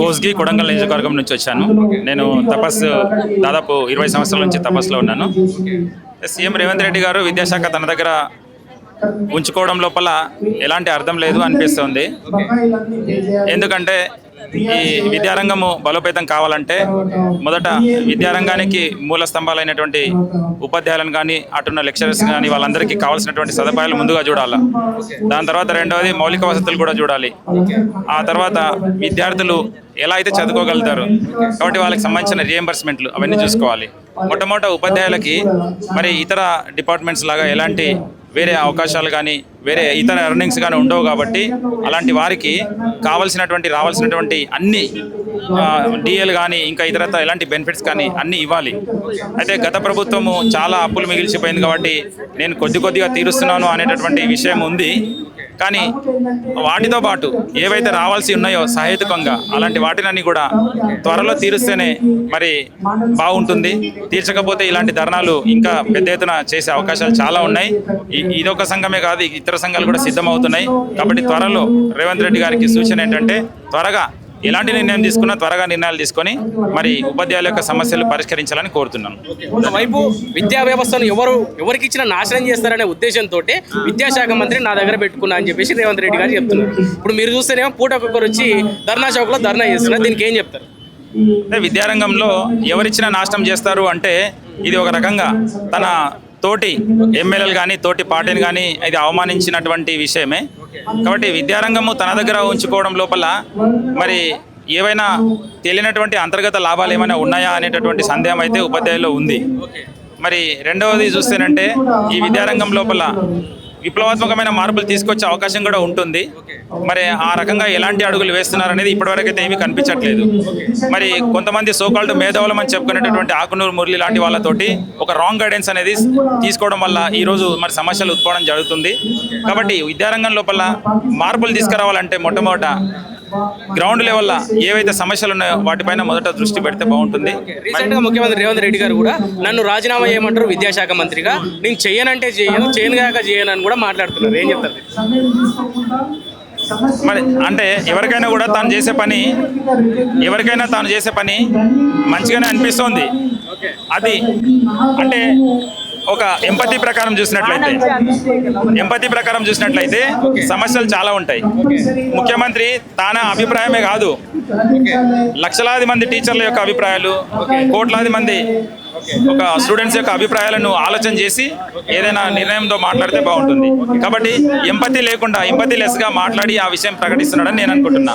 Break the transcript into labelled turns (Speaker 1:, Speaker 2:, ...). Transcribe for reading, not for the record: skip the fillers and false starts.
Speaker 1: కోస్గి కొడంగల్ నియోజకవర్గం నుంచి వచ్చాను. నేను దాదాపు 20 సంవత్సరాల నుంచి తపస్సులో ఉన్నాను. సీఎం రేవంత్ రెడ్డి గారు విద్యాశాఖ తన దగ్గర ఉంచుకోవడం లోపల ఎలాంటి అర్థం లేదు అనిపిస్తుంది. ఎందుకంటే ఈ విద్యారంగము బలోపేతం కావాలంటే మొదట విద్యారంగానికి మూల స్తంభాలైనటువంటి ఉపాధ్యాయులను కానీ అటున్న లెక్చరర్స్ కానీ వాళ్ళందరికీ కావాల్సినటువంటి సదుపాయాలు ముందుగా చూడాలి. దాని తర్వాత రెండవది మౌలిక వసతులు కూడా చూడాలి. ఆ తర్వాత విద్యార్థులు ఎలా అయితే చదువుకోగలుగుతారు కాబట్టి వాళ్ళకి సంబంధించిన రియంబర్స్మెంట్లు అవన్నీ చూసుకోవాలి. మొట్టమొదట ఉపాధ్యాయులకి మరి ఇతర డిపార్ట్మెంట్స్ లాగా ఎలాంటి వేరే అవకాశాలు కానీ వేరే ఇతర ఎర్నింగ్స్ కానీ ఉండవు కాబట్టి అలాంటి వారికి రావాల్సినటువంటి అన్ని డిఎల్ కానీ ఇంకా ఇతరత్ర ఎలాంటి బెనిఫిట్స్ కానీ అన్నీ ఇవ్వాలి. అయితే గత ప్రభుత్వము చాలా అప్పులు మిగిల్చిపోయింది కాబట్టి నేను కొద్దిగా తీరుస్తున్నాను అనేటటువంటి విషయం ఉంది. కానీ వాటితో పాటు ఏవైతే రావాల్సి ఉన్నాయో సహేతుకంగా అలాంటి వాటినన్నీ కూడా త్వరలో తీరుస్తేనే మరి బాగుంటుంది. తీర్చకపోతే ఇలాంటి ధర్నాలు ఇంకా పెద్ద ఎత్తున చేసే అవకాశాలు చాలా ఉన్నాయి. ఇదొక సంఘమే కాదు, ఇతర సంఘాలు కూడా సిద్ధమవుతున్నాయి. కాబట్టి త్వరలో రేవంత్ రెడ్డి గారికి సూచన ఏంటంటే త్వరగా ఎలాంటి నిర్ణయం తీసుకున్నా త్వరగా నిర్ణయాలు తీసుకొని మరి ఉపాధ్యాయుల యొక్క సమస్యలు పరిష్కరించాలని కోరుతున్నాను.
Speaker 2: ఒకవైపు విద్యా వ్యవస్థను ఎవరికి ఇచ్చినా నాశనం చేస్తారనే ఉద్దేశంతో విద్యాశాఖ మంత్రి నా దగ్గర పెట్టుకున్నా అని చెప్పేసి రేవంత్ రెడ్డి గారు చెప్తున్నారు. ఇప్పుడు మీరు చూస్తేనేమో పూటకొక్కరు వచ్చి ధర్నా చౌక్లో ధర్నా చేస్తున్నారు. దీనికి ఏం చెప్తారు?
Speaker 1: అంటే విద్యారంగంలో ఎవరిచ్చినా నాశనం చేస్తారు అంటే ఇది ఒక రకంగా తన తోటి ఎమ్మెల్యేలు కానీ తోటి పార్టీని కానీ ఇది అవమానించినటువంటి విషయమే. కాబట్టి విద్యారంగము తన దగ్గర ఉంచుకోవడం లోపల మరి ఏవైనా తెలియనటువంటి అంతర్గత లాభాలు ఏమైనా ఉన్నాయా అనేటటువంటి సందేహం అయితే ఉపాధ్యాయుల్లో ఉంది. మరి రెండవది చూస్తేనంటే ఈ విద్యారంగం లోపల విప్లవాత్మకమైన మార్పులు తీసుకొచ్చే అవకాశం కూడా ఉంటుంది. మరి ఆ రకంగా ఎలాంటి అడుగులు వేస్తున్నారనేది ఇప్పటివరకు అయితే ఏమీ కనిపించట్లేదు. మరి కొంతమంది సోకాల్డ్ మేధావులం అని చెప్పుకునేటటువంటి ఆకునూరు మురళి లాంటి వాళ్ళతోటి ఒక రాంగ్ గైడెన్స్ అనేది తీసుకోవడం వల్ల ఈరోజు మరి సమస్యలు ఉత్పన్నం జరుగుతుంది. కాబట్టి విద్యారంగం లోపల మార్పులు తీసుకురావాలంటే మొట్టమొదట గ్రౌండ్ లెవెల్లో ఏవైతే సమస్యలు ఉన్నాయో వాటిపైన మొదట దృష్టి పెడితే బాగుంటుంది.
Speaker 2: రీసెంట్గా ముఖ్యమంత్రి రేవంత్ రెడ్డి గారు కూడా నన్ను రాజీనామా చేయమంటారు విద్యాశాఖ మంత్రిగా, నేను చేయనంటే చేయను అని కూడా మాట్లాడుతున్నారు. ఏం చెప్తారు?
Speaker 1: మరి అంటే ఎవరికైనా తాను చేసే పని మంచిగానే అనిపిస్తుంది. అది అంటే ఒక ఎంపతి ప్రకారం చూసినట్లయితే సమస్యలు చాలా ఉంటాయి. ముఖ్యమంత్రి తన అభిప్రాయమే కాదు, లక్షలాది మంది టీచర్ల యొక్క అభిప్రాయాలు, కోట్లాది మంది ఒక స్టూడెంట్స్ యొక్క అభిప్రాయాలను ఆలోచన చేసి ఏదైనా నిర్ణయంతో మాట్లాడితే బాగుంటుంది. కాబట్టి ఎంపతి లెస్గా మాట్లాడి ఆ విషయం ప్రకటిస్తున్నాడని నేను అనుకుంటున్నా.